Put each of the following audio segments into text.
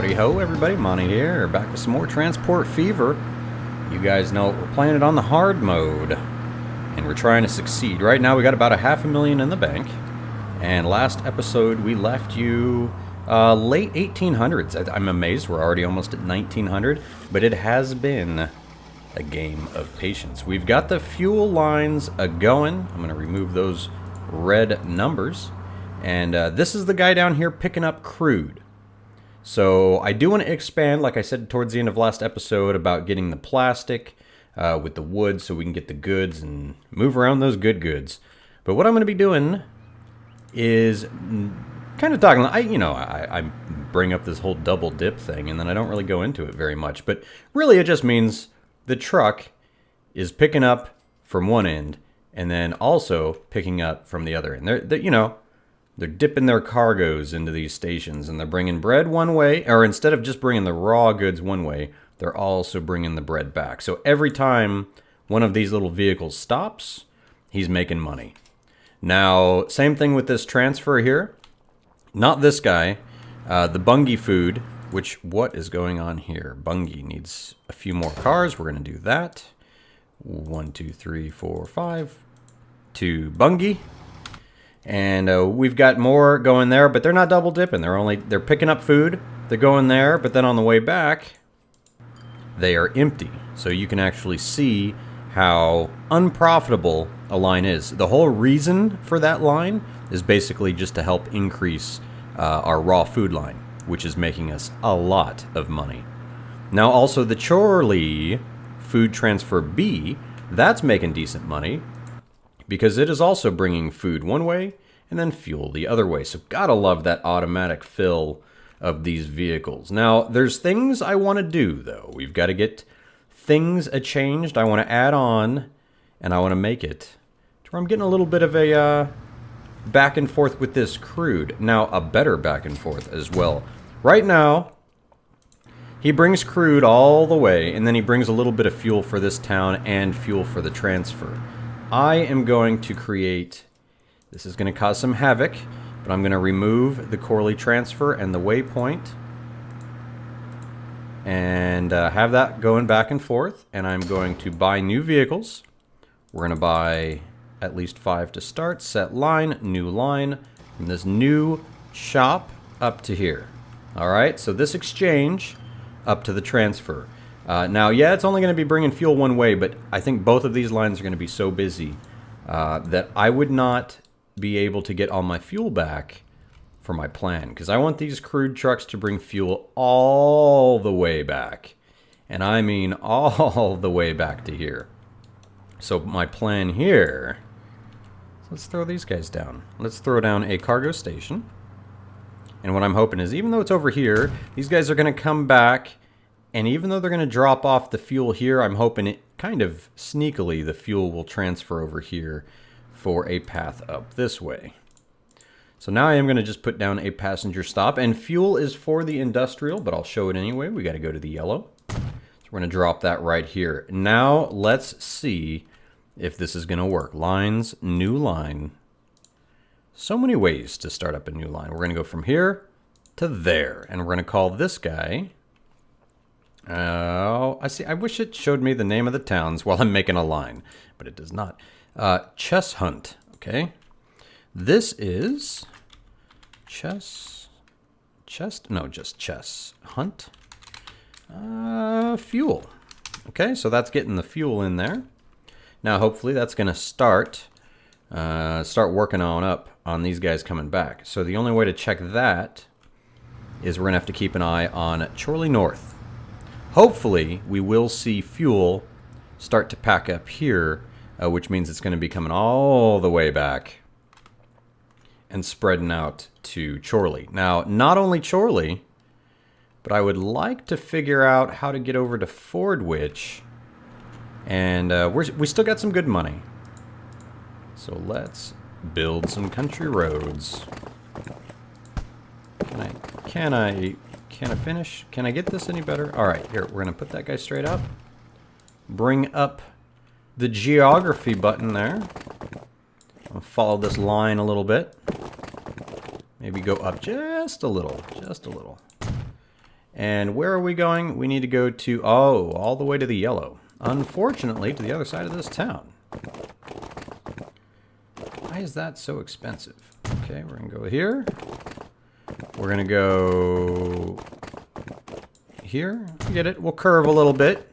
Howdy ho, everybody. Monte here, back with some more Transport Fever. You guys know we're playing it on the hard mode, and we're trying to succeed. Right now we got about $500,000 in the bank, and last episode we left you late 1800s. I'm amazed we're already almost at 1900, but it has been a game of patience. We've got the fuel lines going. I'm going to remove those red numbers, and this is the guy down here picking up crude. So I do want to expand, like I said towards the end of last episode, about getting the plastic with the wood so we can get the goods and move around those good goods. But what I'm going to be doing is kind of talking, I bring up this whole double dip thing and then I don't really go into it very much. But really it just means the truck is picking up from one end and then also picking up from the other end. They're dipping their cargoes into these stations, and they're bringing bread one way, or instead of just bringing the raw goods one way, they're also bringing the bread back. So every time one of these little vehicles stops, he's making money. Now, same thing with this transfer here. Not this guy, the Bungie food, what is going on here? Bungie needs a few more cars. We're going to do that. 1, 2, 3, 4, 5. To Bungie. And we've got more going there, but they're not double dipping. They're picking up food. They're going there, but then on the way back, they are empty. So you can actually see how unprofitable a line is. The whole reason for that line is basically just to help increase our raw food line, which is making us a lot of money. Now also the Chorley food transfer B, that's making decent money, because it is also bringing food one way and then fuel the other way. So gotta love that automatic fill of these vehicles. Now, there's things I want to do, though. We've got to get things changed. I want to add on, and I want to make it to where I'm getting a little bit of a back and forth with this crude. Now, a better back and forth as well. Right now, he brings crude all the way, and then he brings a little bit of fuel for this town and fuel for the transfer. I am going to create, this is going to cause some havoc, but I'm going to remove the Corley transfer and the waypoint and have that going back and forth, and I'm going to buy new vehicles. We're going to buy at least 5 to start, set line, new line, from this new shop up to here. Alright, so this exchange up to the transfer. Now, yeah, it's only going to be bringing fuel one way, but I think both of these lines are going to be so busy that I would not be able to get all my fuel back for my plan, because I want these crude trucks to bring fuel all the way back. And I mean all the way back to here. So my plan here, let's throw these guys down. Let's throw down a cargo station. And what I'm hoping is, even though it's over here, these guys are going to come back. And even though they're going to drop off the fuel here, I'm hoping it kind of sneakily the fuel will transfer over here for a path up this way. So now I am going to just put down a passenger stop. And fuel is for the industrial, but I'll show it anyway. We got to go to the yellow. So we're going to drop that right here. Now let's see if this is going to work. Lines, new line. So many ways to start up a new line. We're going to go from here to there. And we're going to call this guy... Oh, I see. I wish it showed me the name of the towns while I'm making a line, but it does not. Chess Hunt, okay? This is Chess Hunt. Fuel. Okay, so that's getting the fuel in there. Now, hopefully that's going to start working on up on these guys coming back. So the only way to check that is we're going to have to keep an eye on Chorley North. Hopefully, we will see fuel start to pack up here, which means it's going to be coming all the way back and spreading out to Chorley. Now, not only Chorley, but I would like to figure out how to get over to Fordwich, and we still got some good money. So let's build some country roads. Can I finish? Can I get this any better? All right, here, we're going to put that guy straight up. Bring up the geography button there. I'll follow this line a little bit. Maybe go up just a little. And where are we going? We need to go to, oh, all the way to the yellow. Unfortunately, to the other side of this town. Why is that so expensive? Okay, we're going to go here. We're going to go here. You get it? We'll curve a little bit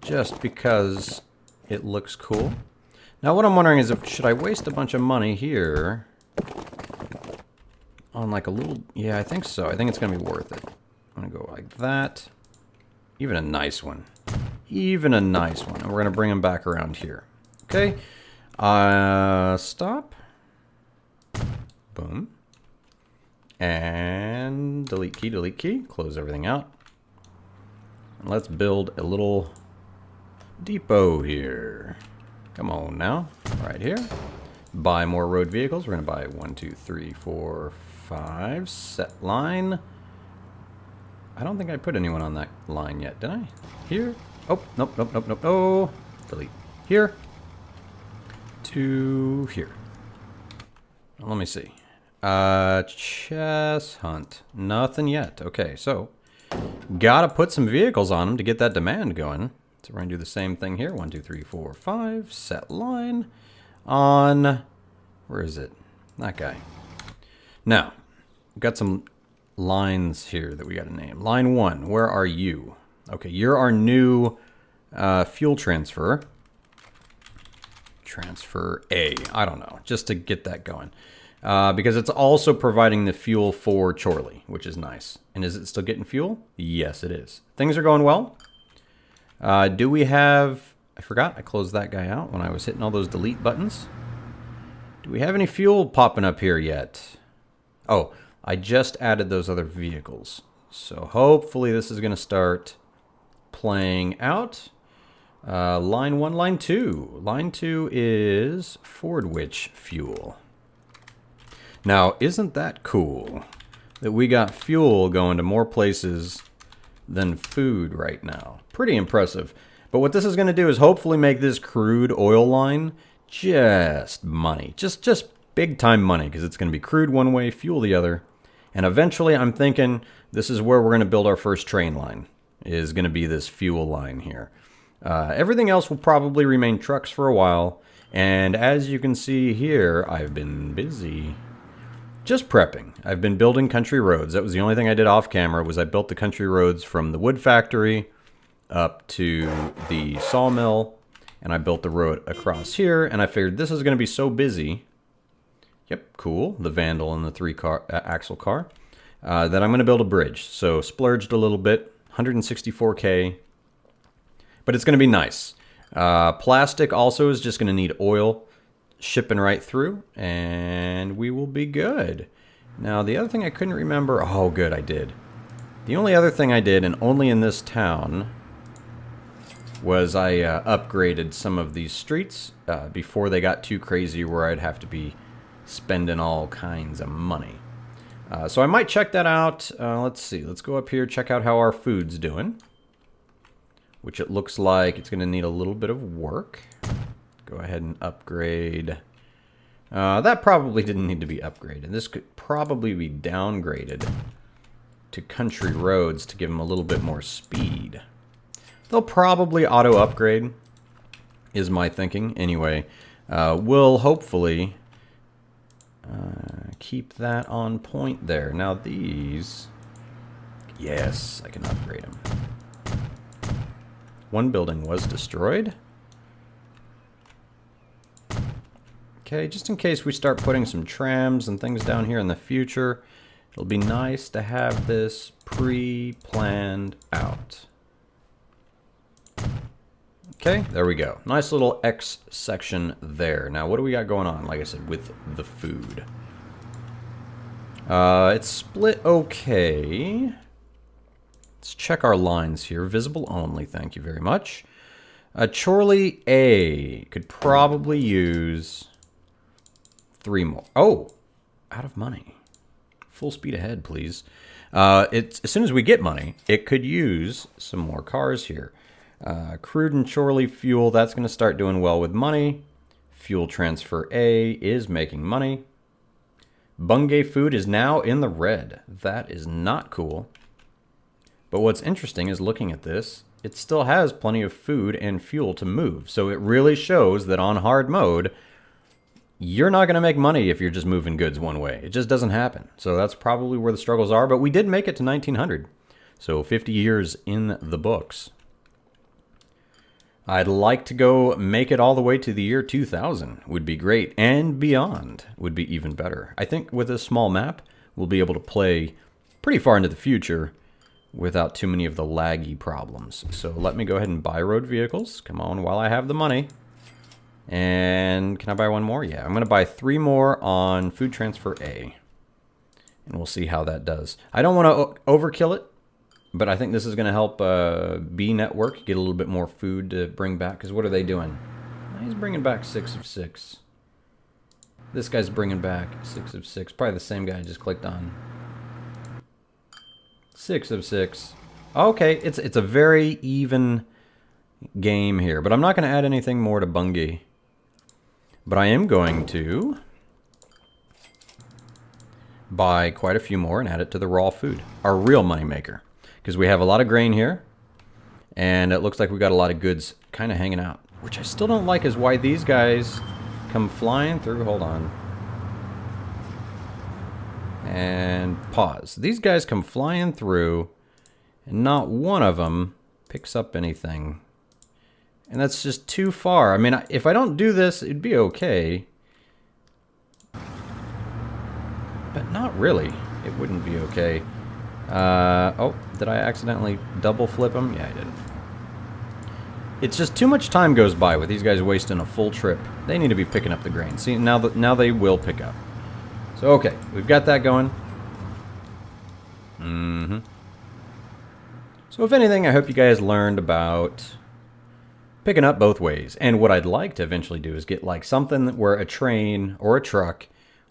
just because it looks cool. Now what I'm wondering is, should I waste a bunch of money here on like a little... Yeah, I think so. I think it's going to be worth it. I'm going to go like that. Even a nice one. Even a nice one. And we're going to bring them back around here. Okay. Stop. Boom. And delete key. Close everything out. And let's build a little depot here. Come on now. Right here. Buy more road vehicles. We're going to buy 1, 2, 3, 4, 5. Set line. I don't think I put anyone on that line yet, did I? Here. Oh, nope. Oh. Delete. Here. To here. Let me see. Chess hunt. Nothing yet. Okay, so gotta put some vehicles on them to get that demand going. So we're gonna do the same thing here. 1, 2, 3, 4, 5. Set line on. Where is it? That guy. Now, we've got some lines here that we gotta name. Line 1. Where are you? Okay, you're our new fuel transfer. Transfer A. I don't know, just to get that going. Because it's also providing the fuel for Chorley, which is nice. And is it still getting fuel? Yes, it is. Things are going well. Do we have... I forgot I closed that guy out when I was hitting all those delete buttons. Do we have any fuel popping up here yet? Oh, I just added those other vehicles. So hopefully this is going to start playing out. Line 1, line 2. Line 2 is Fordwich fuel. Now, isn't that cool that we got fuel going to more places than food right now? Pretty impressive. But what this is going to do is hopefully make this crude oil line just money. Just big time money, because it's going to be crude one way, fuel the other. And eventually I'm thinking this is where we're going to build our first train line, is going to be this fuel line here. Everything else will probably remain trucks for a while. And as you can see here, I've been busy just prepping. I've been building country roads. That was the only thing I did off camera, was I built the country roads from the wood factory up to the sawmill. And I built the road across here. And I figured this is going to be so busy. Yep, cool. The Vandal and the 3-axle car. That I'm going to build a bridge. So splurged a little bit. 164K. But it's going to be nice. Plastic also is just going to need oil shipping right through, and we will be good. Now, the other thing I couldn't remember... Oh, good, I did. The only other thing I did, and only in this town, was I upgraded some of these streets before they got too crazy where I'd have to be spending all kinds of money. So I might check that out. Let's see. Let's go up here, check out how our food's doing. Which it looks like it's going to need a little bit of work. Go ahead and upgrade. That probably didn't need to be upgraded. This could probably be downgraded to country roads to give them a little bit more speed. They'll probably auto-upgrade, is my thinking. Anyway, we'll hopefully keep that on point there. Now these... Yes, I can upgrade them. One building was destroyed. Okay, just in case we start putting some trams and things down here in the future, it'll be nice to have this pre-planned out. Okay, there we go. Nice little X section there. Now, what do we got going on, like I said, with the food? It's split okay. Let's check our lines here. Visible only, thank you very much. Chorley A could probably use 3 more. Oh, out of money. Full speed ahead, please. As soon as we get money, it could use some more cars here. Crude and Chorley fuel, that's going to start doing well with money. Fuel transfer A is making money. Bungay food is now in the red. That is not cool. But what's interesting is looking at this, it still has plenty of food and fuel to move. So it really shows that on hard mode, you're not going to make money if you're just moving goods one way. It just doesn't happen. So that's probably where the struggles are. But we did make it to 1900. So 50 years in the books. I'd like to go make it all the way to the year 2000. Would be great. And beyond would be even better. I think with this small map, we'll be able to play pretty far into the future without too many of the laggy problems. So let me go ahead and buy road vehicles. Come on, while I have the money. And can I buy one more? Yeah, I'm going to buy 3 more on food transfer A. And we'll see how that does. I don't want to overkill it, but I think this is going to help B Network get a little bit more food to bring back. Because what are they doing? He's bringing back 6 of 6. This guy's bringing back 6 of 6. Probably the same guy I just clicked on. 6 of 6. Okay, it's a very even game here. But I'm not going to add anything more to Bungie. But I am going to buy quite a few more and add it to the raw food. Our real moneymaker. Because we have a lot of grain here. And it looks like we got a lot of goods kind of hanging out. Which I still don't like is why these guys come flying through. Hold on. And pause. These guys come flying through. And not one of them picks up anything. And that's just too far. I mean, if I don't do this, it'd be okay. But not really. It wouldn't be okay. Oh, did I accidentally double flip them? Yeah, I did. It's just too much time goes by with these guys wasting a full trip. They need to be picking up the grain. See, now they will pick up. So, okay, we've got that going. So, if anything, I hope you guys learned about picking up both ways. And what I'd like to eventually do is get like something where a train or a truck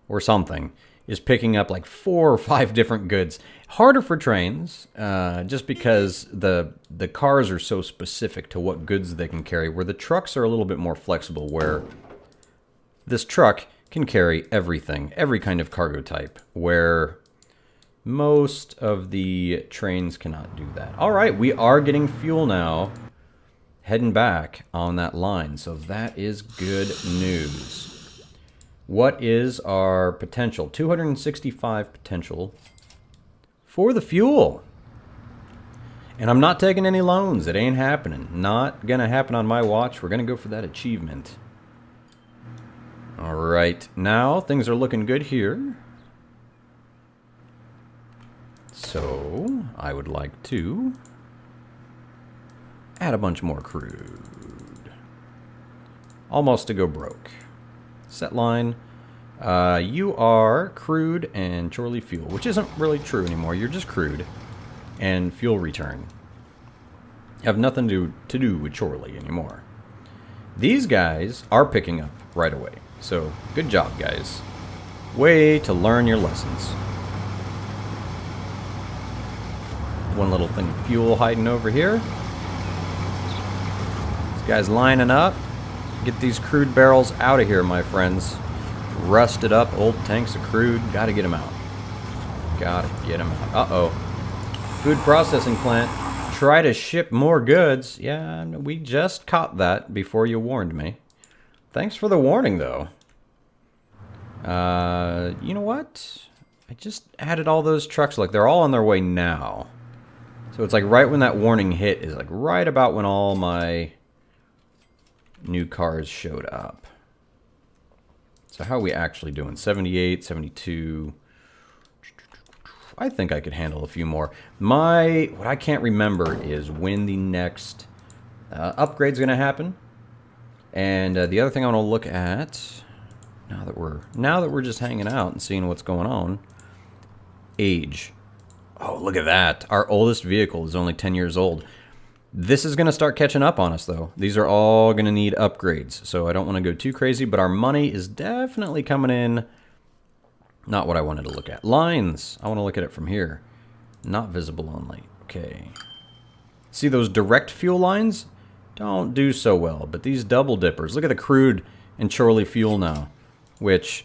or something is picking up like 4 or 5 different goods. Harder for trains, just because the cars are so specific to what goods they can carry, where the trucks are a little bit more flexible, where this truck can carry everything, every kind of cargo type, where most of the trains cannot do that. All right, we are getting fuel now. Heading back on that line, so that is good news. What is our potential? 265 potential for the fuel. And I'm not taking any loans. It ain't happening. Not gonna happen on my watch. We're gonna go for that achievement. All right, now things are looking good here. So I would like to add a bunch more crude. Almost to go broke. Set line. You are crude and Chorley fuel, which isn't really true anymore. You're just crude and fuel return. Have nothing to do with Chorley anymore. These guys are picking up right away. So good job, guys. Way to learn your lessons. One little thing of fuel hiding over here. Guys lining up. Get these crude barrels out of here, my friends. Rusted up old tanks of crude. Gotta get them out. Gotta get them out. Uh-oh. Food processing plant. Try to ship more goods. Yeah, we just caught that before you warned me. Thanks for the warning, though. You know what? I just added all those trucks. Look, they're all on their way now. So it's like right when that warning hit is like right about when all my new cars showed up. So how are we actually doing? 78, 72. I think I could handle a few more. What I can't remember is when the next upgrade's going to happen. And the other thing I want to look at, now that we're just hanging out and seeing what's going on, age. Oh, look at that. Our oldest vehicle is only 10 years old. This is going to start catching up on us, though. These are all going to need upgrades, so I don't want to go too crazy, but our money is definitely coming in. Not what I wanted to look at. Lines. I want to look at it from here. Not visible only. Okay. See those direct fuel lines? Don't do so well, but these double dippers. Look at the crude and Chorley fuel now, which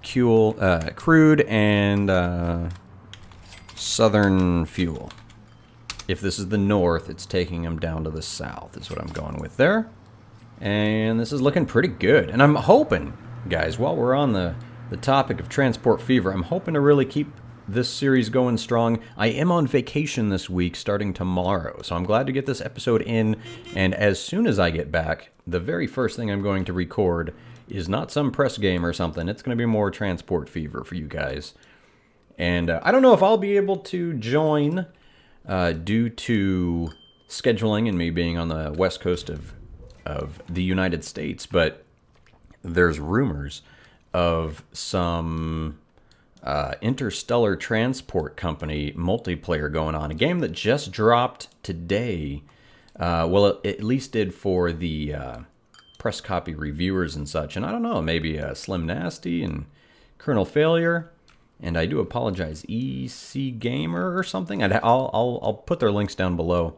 crude and southern fuel. If this is the north, it's taking them down to the south, is what I'm going with there. And this is looking pretty good. And I'm hoping, guys, while we're on the topic of Transport Fever, I'm hoping to really keep this series going strong. I am on vacation this week starting tomorrow, so I'm glad to get this episode in. And as soon as I get back, the very first thing I'm going to record is not some press game or something. It's going to be more Transport Fever for you guys. And I don't know if I'll be able to join due to scheduling and me being on the west coast of the United States, but there's rumors of some interstellar transport company multiplayer going on. A game that just dropped today. Well, it at least did for the press copy reviewers and such. And I don't know, maybe Slim Nasty and Colonel Failure. And I do apologize, EC Gamer or something. I'll put their links down below.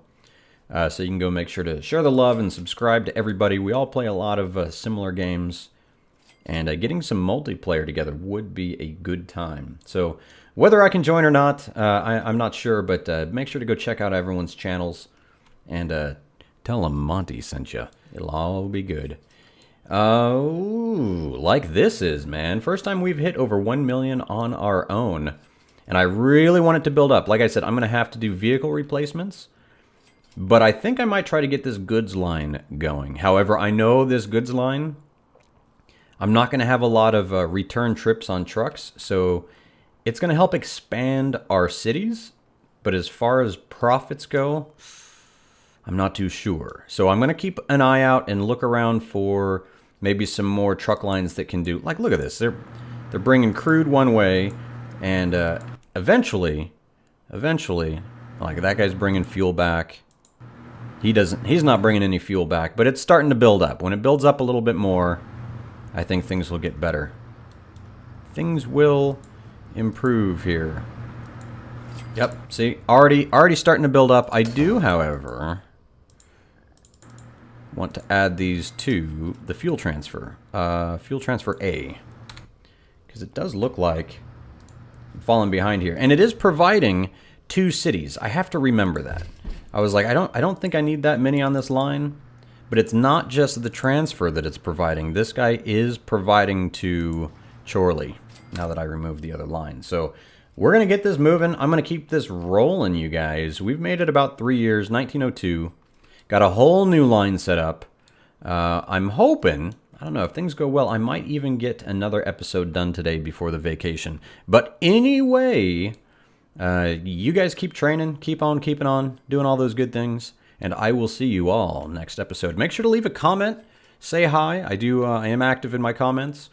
So you can go make sure to share the love and subscribe to everybody. We all play a lot of similar games. And getting some multiplayer together would be a good time. So whether I can join or not, I'm not sure. But make sure to go check out everyone's channels. And tell them Monte sent you. It'll all be good. Oh, like this is, man. First time we've hit over 1 million on our own. And I really want it to build up. Like I said, I'm going to have to do vehicle replacements. But I think I might try to get this goods line going. However, I know this goods line, I'm not going to have a lot of return trips on trucks. So it's going to help expand our cities. But as far as profits go, I'm not too sure. So I'm going to keep an eye out and look around for maybe some more truck lines that can do... Like, look at this. They're bringing crude one way. And eventually, like that guy's bringing fuel back. He's not bringing any fuel back, but it's starting to build up. When it builds up a little bit more, I think things will get better. Things will improve here. Yep, see, already starting to build up. I do, however, want to add these to the fuel transfer A, because it does look like I'm falling behind here, and it is providing 2 cities. I have to remember that. I was like, I don't think I need that many on this line, but it's not just the transfer that it's providing. This guy is providing to Chorley now that I removed the other line. So we're going to get this moving. I'm going to keep this rolling, you guys. We've made it about 3 years, 1902. Got a whole new line set up. I'm hoping, I don't know, if things go well, I might even get another episode done today before the vacation. But anyway, you guys keep training, keep on keeping on, doing all those good things, and I will see you all next episode. Make sure to leave a comment, say hi. I am active in my comments.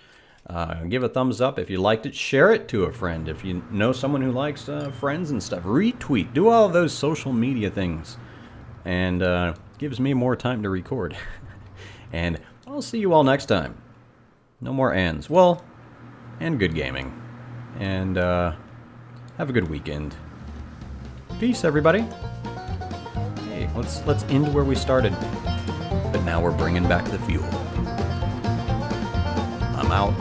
Give a thumbs up if you liked it. Share it to a friend if you know someone who likes friends and stuff. Retweet. Do all those social media things. And gives me more time to record. And I'll see you all next time. No more ands. Well, and good gaming. And have a good weekend. Peace, everybody. Hey, let's end where we started. But now we're bringing back the fuel. I'm out.